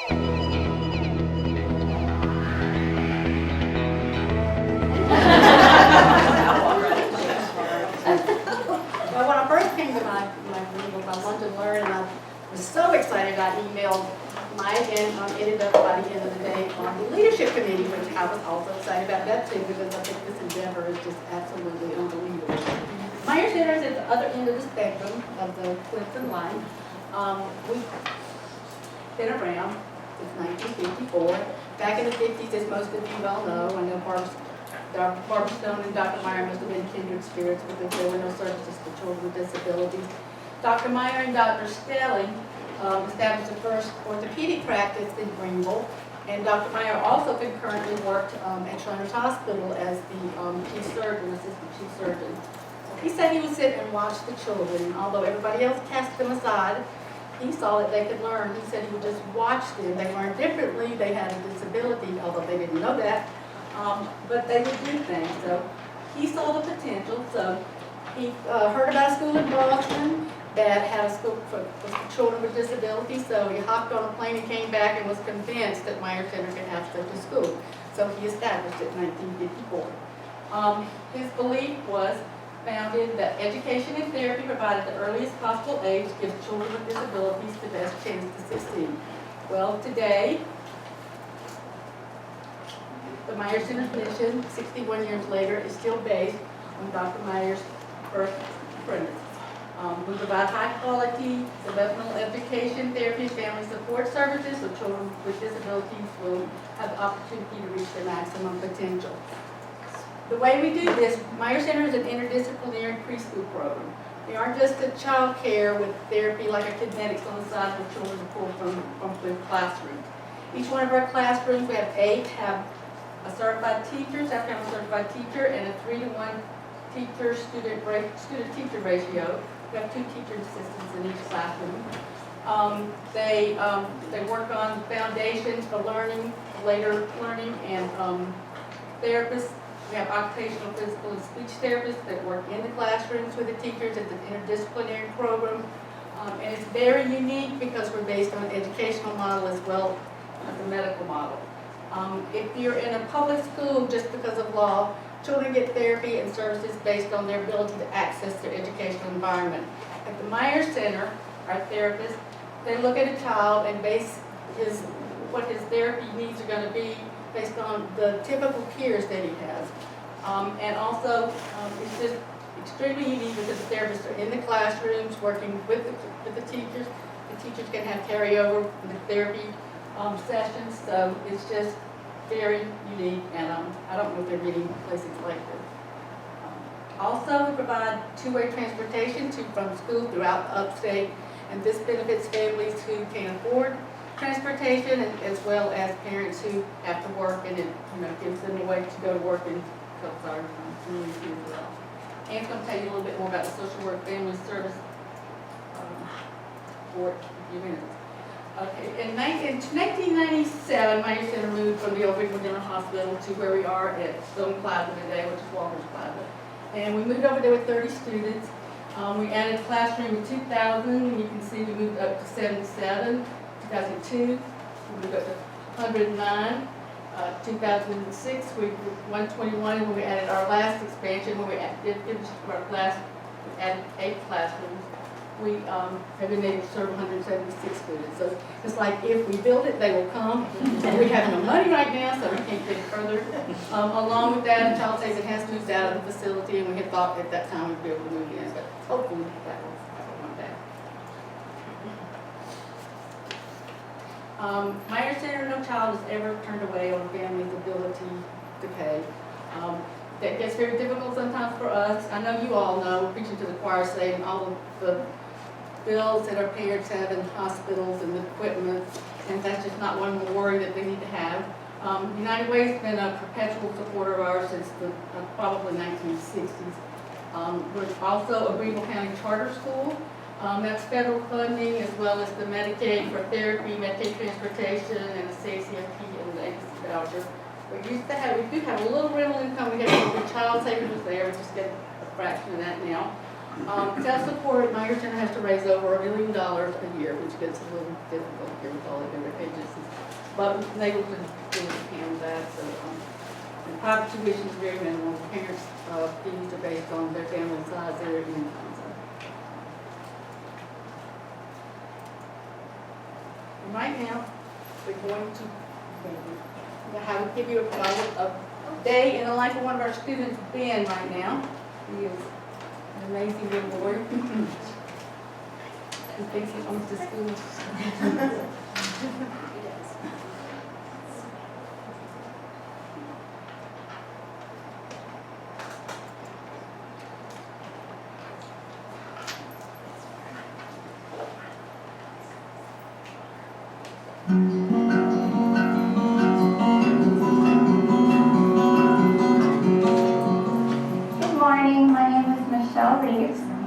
Well, when I first came to my group, I wanted to learn, and I was so excited, I emailed Mike, and ended up by the end of the day on the leadership committee, which I was also excited about that too, because I think this endeavor is just absolutely unbelievable. Meyer Center is at the other end of the spectrum of the Clinton line. We've been around since 1954. Back in the 50s, as most of you all know, I know Barbara Stone and Dr. Meyer must have been kindred spirits because there were no services for children with disabilities. Dr. Meyer and Dr. Stelling established the first orthopedic practice in Greenville, and Dr. Meyer also concurrently worked at Shriners Hospital as the chief surgeon, assistant chief surgeon. He said he would sit and watch the children, and although everybody else cast them aside, he saw that they could learn. He said he would just watch them. They learned differently. They had a disability, although they didn't know that, but they would do things. So he saw the potential. So he heard about a school in Boston that had a school for children with disabilities. So he hopped on a plane and came back and was convinced that Meyer Center could have such a school. So he established it in 1954. His belief was founded that education and therapy provided at the earliest possible age gives children with disabilities the best chance to succeed. Well, today, the Meyer Center's mission, 61 years later, is still based on Dr. Meyer's first premise. We provide high-quality developmental education, therapy, and family support services so children with disabilities will have the opportunity to reach their maximum potential. The way we do this, Meyer Center is an interdisciplinary preschool program. We aren't just a child care with therapy like a kinetics on the side for children to pull from the classroom. Each one of our classrooms, we have 8, have a certified teacher, have to have a certified teacher, and a 3-to-1 teacher-teacher ratio. We have 2 teacher assistants in each classroom. They work on foundations for learning, later learning, and therapists. We have occupational, physical, and speech therapists that work in the classrooms with the teachers. It's an interdisciplinary program. And it's very unique because we're based on an educational model as well as a medical model. If you're in a public school, just because of law, children get therapy and services based on their ability to access their educational environment. At the Meyer Center, our therapists, they look at a child and base what his therapy needs are going to be based on the typical peers that he has. And also, it's just extremely unique because the therapists are in the classrooms working with the teachers. The teachers can have carryover with the therapy sessions, so it's just very unique, and I don't know if there are many places like this. Also, we provide two-way transportation to from school throughout the upstate, and this benefits families who can afford transportation, as well as parents who have to work, and it gives them a way to go to work and helps our community as well. Anne's going to tell you a little bit more about the social work family service for a few minutes. Okay, in 1997, Meyer Center moved from the old Greenville General Hospital to where we are at Stone Plaza today, which is Walker's Plaza. And we moved over there with 30 students. We added a classroom in 2000, and you can see we moved up to 77. 2002, we moved up to 109. 2006, we were 121 when we added our last expansion, when we did finish our class, we added 8 classrooms. We have been able to serve 176 students. So it's like if we build it, they will come. And we have no money right now, so we can't get further. Along with that, a child says it has moved out of the facility, and we had thought at that time we'd be able to move in, but hopefully that will one day. Meyer Center, no child has ever turned away on a family's ability to pay. That gets very difficult sometimes for us. I know you all know, preaching to the choir, saying all of the bills that our parents have in hospitals and the equipment, and that's just not one more worry that they need to have. United Way has been a perpetual supporter of ours since the probably 1960s. We're also a Greenville County charter school. That's federal funding as well as the Medicaid for therapy, Medicaid transportation, and the CACFP and the agency voucher. We do have a little rental income. We have the child savings there. We just get a fraction of that now. Self-supported, Meyer Center has to raise over $1 million a year, which gets a little difficult here with all the different pages But they were to do him that, so, and private tuition is very minimal. Parents' fees are based on their family size, their income. So. Right now, we're going to give you a day in the life of one of our students, Ben, right now. He is an amazing little boy. He thinks he comes to school.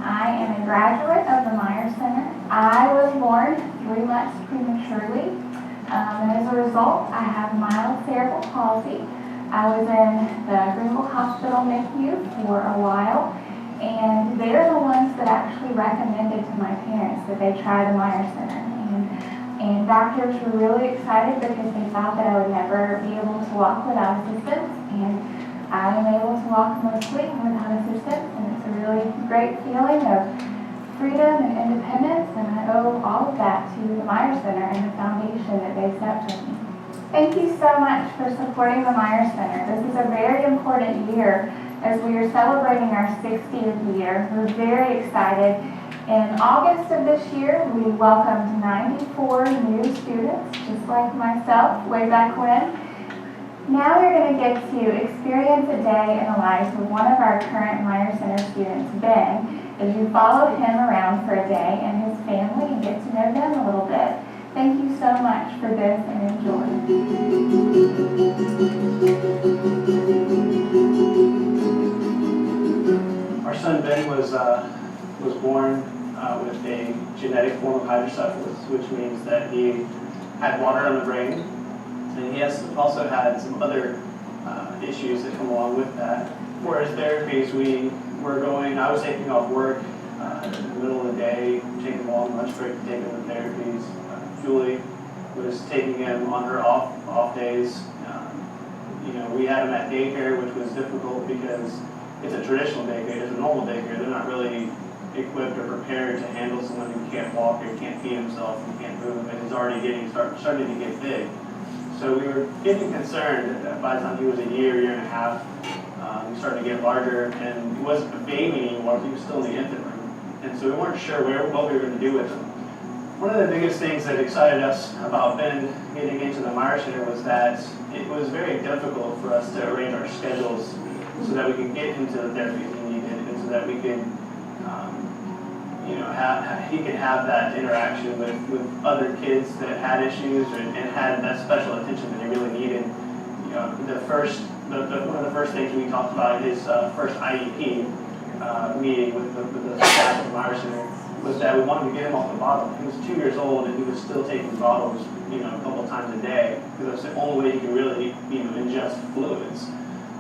I am a graduate of the Meyer Center. I was born 3 months prematurely, and as a result, I have mild cerebral palsy. I was in the Greenville Hospital NICU for a while, and they're the ones that actually recommended to my parents that they try the Meyer Center. And doctors were really excited because they thought that I would never be able to walk without assistance, and I am able to walk mostly without assistance, and it's a really great feeling of freedom and independence, and I owe all of that to the Meyer Center and the foundation that they set for me. Thank you so much for supporting the Meyer Center. This is a very important year as we are celebrating our 60th year. We're very excited. In August of this year, we welcomed 94 new students, just like myself way back when. Now you're going to get to experience a day in the life of one of our current Meyer Center students, Ben, as you follow him around for a day and his family and get to know them a little bit. Thank you so much for this and enjoy. Our son Ben was born with a genetic form of hydrocephalus, which means that he had water on the brain. And he has also had some other issues that come along with that. For his therapies, I was taking off work in the middle of the day, taking a long lunch break to take him to therapies. Julie was taking him on her off days. We had him at daycare, which was difficult because it's a traditional daycare, it's a normal daycare. They're not really equipped or prepared to handle someone who can't walk or can't feed himself and can't move, and is already starting to get big. So we were getting concerned that by the time he was a year and a half, he started to get larger, and he wasn't a baby anymore, he was still in the infant room. And so we weren't sure what we were going to do with him. One of the biggest things that excited us about Ben getting into the Meyer Center was that it was very difficult for us to arrange our schedules so that we could get into the therapy he needed, and so that we could he could have that interaction with other kids that had issues and had that special attention that he really needed. One of the first things we talked about in his first IEP meeting with the staff of Meyer Center was that we wanted to get him off the bottle. He was 2 years old and he was still taking bottles, a couple times a day, because that's the only way he could really, ingest fluids.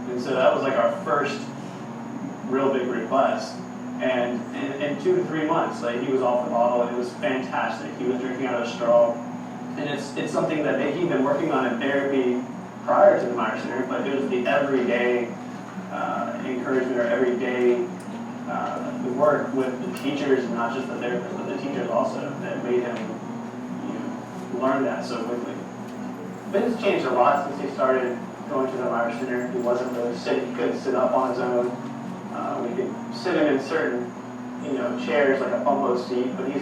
And so that was like our first real big request. And in 2 to 3 months, he was off the bottle, and it was fantastic. He was drinking out of a straw, and it's something that he'd been working on in therapy prior to the Meyer Center, but it was the everyday encouragement or everyday work with the teachers, and not just the therapists, but the teachers also, that made him learn that so quickly. Ben's changed a lot since he started going to the Meyer Center. He wasn't really he couldn't sit up on his own. We could sit him in certain, chairs like a bumbo seat, but he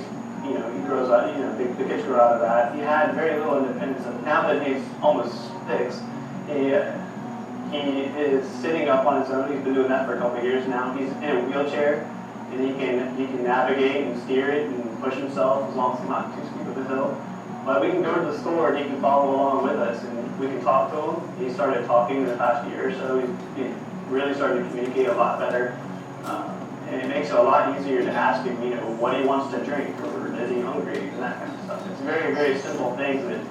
grows out, the kids grow out of that. He had very little independence. And now that he's almost 6, he is sitting up on his own. He's been doing that for a couple of years now. He's in a wheelchair, and he can navigate and steer it and push himself as long as it's not too steep of a hill. But we can go to the store and he can follow along with us, and we can talk to him. He started talking in the past year or so. He really started to communicate a lot better. And it makes it a lot easier to ask him, what he wants to drink, or is he hungry, and that kind of stuff. It's very, very simple things that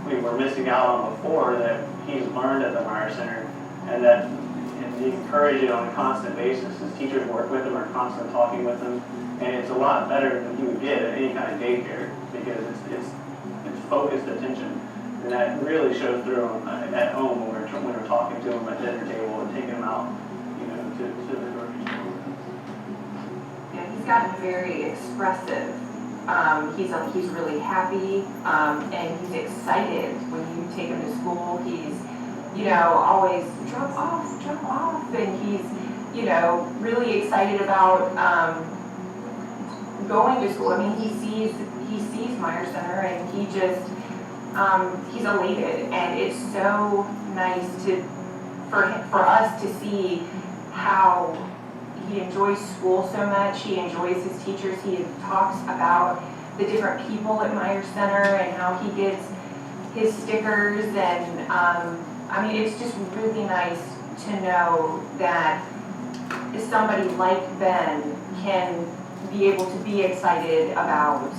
we were missing out on before that he's learned at the Meyer Center, and he encouraged it on a constant basis. His teachers work with him, are constantly talking with him, and it's a lot better than he would get at any kind of daycare, because it's focused attention. And that really shows through at home when we're talking to them at dinner table and taking them out, to the grocery store. Yeah, he's gotten very expressive. He's really happy, and he's excited when you take him to school. He's, always drop off, and he's, really excited about going to school. I mean, he sees Meyer Center, and he just, he's elated, and it's so nice for us to see how he enjoys school so much. He enjoys his teachers. He talks about the different people at Meyer Center and how he gets his stickers. And it's just really nice to know that somebody like Ben can be able to be excited about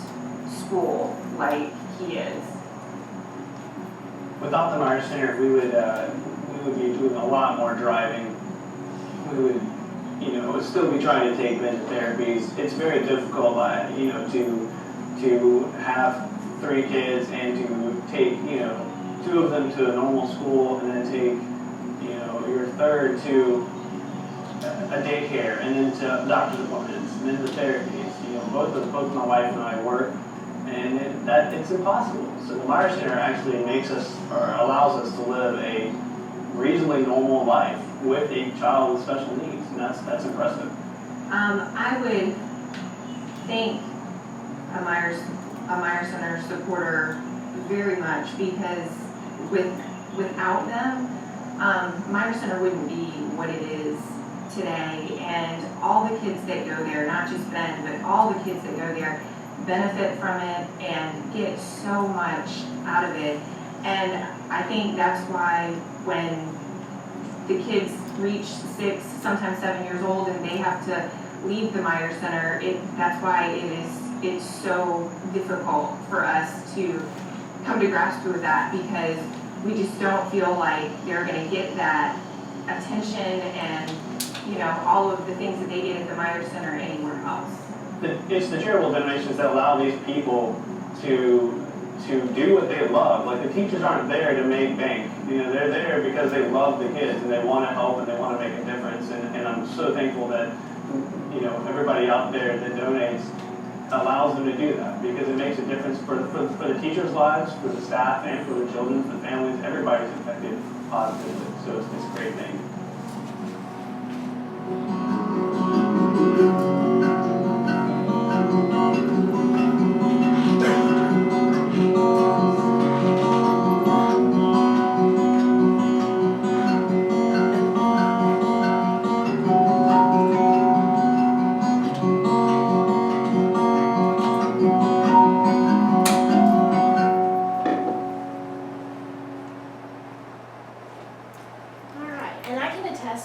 school like he is. Without the Meyer Center, we would be doing a lot more driving. We would, still be trying to take Ben to therapies. It's very difficult, to have 3 kids and to take, 2 of them to a normal school and then take, your third to a daycare and then to doctor's appointments and then to therapies. Both my wife and I work, and it's impossible. So the Meyer Center actually allows us to live a reasonably normal life with a child with special needs, and that's impressive. I would thank a Meyer Center supporter very much, because without them, Meyer Center wouldn't be what it is today, and all the kids that go there, not just Ben, but all the kids that go there benefit from it and get so much out of it. And I think that's why when the kids reach 6, sometimes 7 years old, and they have to leave the Meyer Center, that's why it's so difficult for us to come to grasp with that, because we just don't feel like they're going to get that attention and all of the things that they get at the Meyer Center anywhere else. It's the charitable donations that allow these people to do what they love. Like, the teachers aren't there to make bank. They're there because they love the kids and they want to help and they want to make a difference. And I'm so thankful that everybody out there that donates allows them to do that, because it makes a difference for the teachers' lives, for the staff, and for the children, for the families. Everybody's affected positively. So it's a great thing.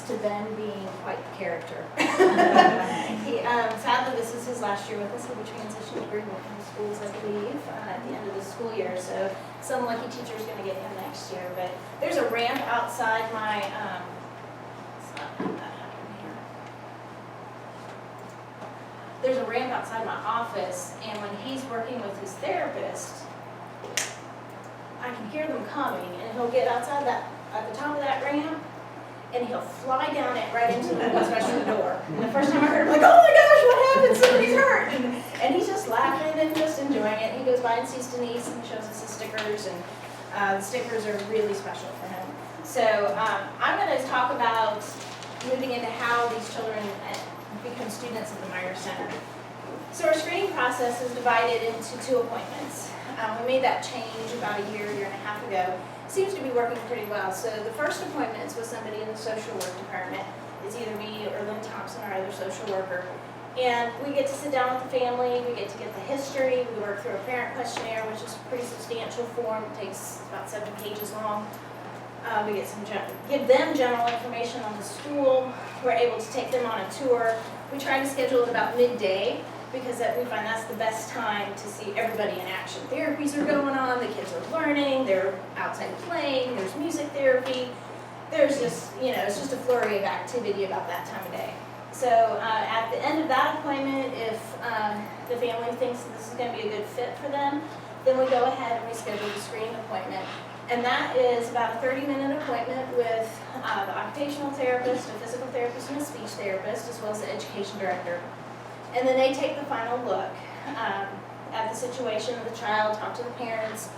To Ben being quite the character. Sadly, this is his last year with us. He'll be transitioning to Greenwood schools, I believe, at the end of the school year. So some lucky teacher is going to get him next year. But there's a ramp outside my. It's not that happening here. There's a ramp outside my office, and when he's working with his therapist, I can hear them coming, and he'll get outside at the top of that ramp, and he'll fly down it right into the women's restroom door. And the first time I heard him, like, oh my gosh, what happened? Somebody's hurt. And he's just laughing and just enjoying it. He goes by and sees Denise and shows us his stickers, and the stickers are really special for him. So I'm going to talk about moving into how these children become students at the Meyer Center. So our screening process is divided into 2 appointments. We made that change about a year and a half ago. Seems to be working pretty well. So the first appointment is with somebody in the social work department. It's either me or Lynn Thompson, our other social worker. And we get to sit down with the family, we get to get the history, we work through a parent questionnaire, which is a pretty substantial form. It takes about 7 pages long. We get give them general information on the school. We're able to take them on a tour. We try to schedule it about midday, because we find that's the best time to see everybody in action. Therapies are going on, the kids are learning, they're outside playing, there's music therapy. There's just, it's just a flurry of activity about that time of day. So at the end of that appointment, if the family thinks this is going to be a good fit for them, then we go ahead and we schedule the screening appointment. And that is about a 30-minute appointment with the occupational therapist, a physical therapist, and a speech therapist, as well as the education director. And then they take the final look at the situation of the child, talk to the parents,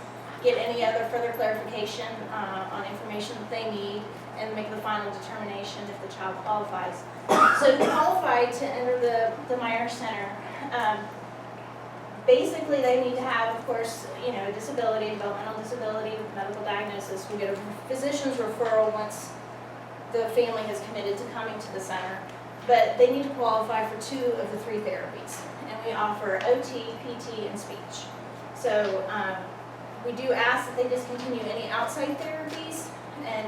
get any other further clarification on information that they need, and make the final determination if the child qualifies. So to qualify to enter the Meyer Center, basically they need to have, of course, a disability, developmental disability, medical diagnosis. We get a physician's referral once the family has committed to coming to the center. But they need to qualify for 2 of the 3 therapies. And we offer OT, PT, and speech. So we do ask that they discontinue any outside therapies. And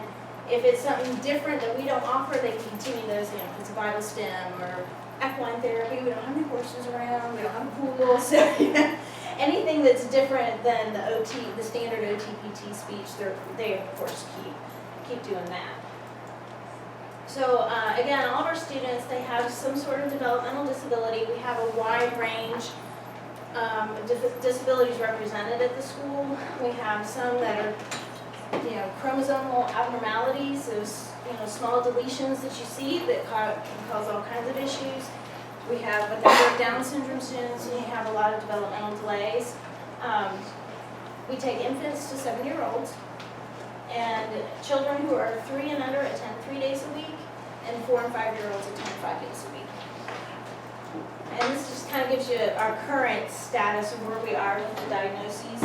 if it's something different that we don't offer, they can continue those. If it's a vital stem or equine therapy, we don't have any horses around, we don't have a pool. So anything that's different than the OT, the standard OT, PT, speech, they of course keep doing that. So again, all of our students, they have some sort of developmental disability. We have a wide range of disabilities represented at the school. We have some that are, chromosomal abnormalities, those, small deletions that you see that can cause all kinds of issues. We have what they call Down syndrome students, and you have a lot of developmental delays. We take infants to 7-year-olds. And children who are 3 and under attend 3 days a week, and 4 and 5-year-olds attend 5 days a week. And this just kind of gives you our current status of where we are with the diagnoses.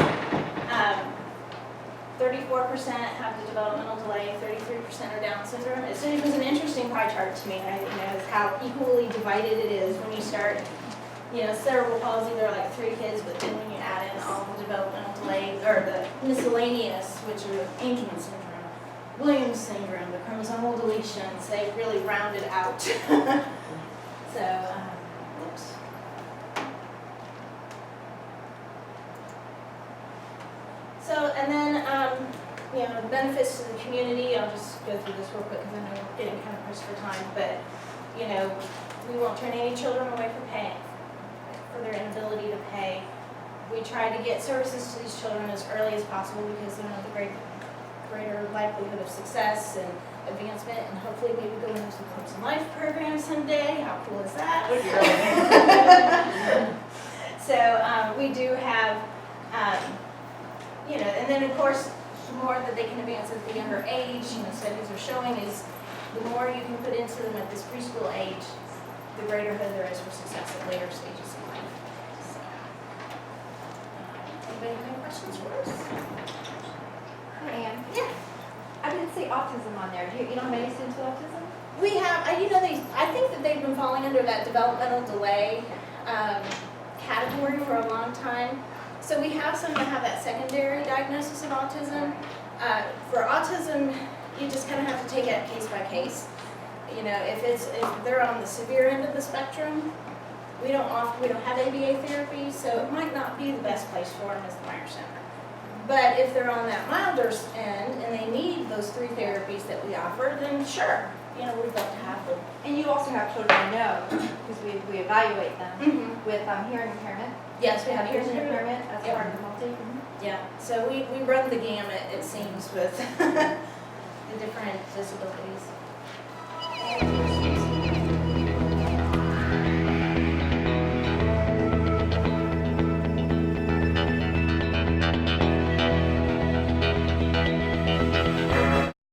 34% have the developmental delay, 33% are Down syndrome. It was an interesting pie chart to me, how equally divided it is when you start. Cerebral palsy, there are like 3 kids, but then when you add in all the developmental delays, or the miscellaneous, which are Angelman syndrome, Williams syndrome, the chromosomal deletions, they really round it out. So, whoops. So, and then, the benefits to the community, I'll just go through this real quick because I know we're getting kind of pressed for time, but, we won't turn any children away from paying, for their inability to pay. We try to get services to these children as early as possible because they have the greater likelihood of success and advancement, and hopefully maybe go into the Clubs and Life program someday. How cool is that? So we do have, and then of course, the more that they can advance at the younger age, studies are showing is the more you can put into them at this preschool age, the greater hope there is for success at later stages of life. So, anybody have any questions for us? Hi, Ann. Yeah. I didn't see autism on there. Do you know how many students with autism? We have, I think that they've been falling under that developmental delay category for a long time. So we have some that have that secondary diagnosis of autism. For autism, you just kind of have to take it case by case. If they're on the severe end of the spectrum, we don't have ABA therapy, so it might not be the best place for them as the Meyer Center. But if they're on that milder end and they need those 3 therapies that we offer, then sure, we'd love to have them. And you also have children I know, because we evaluate them with hearing impairment. Yes, we have Hearing hearing impairment as Yep. part of the multi. Yeah, so we run the gamut, it seems, with the different disabilities.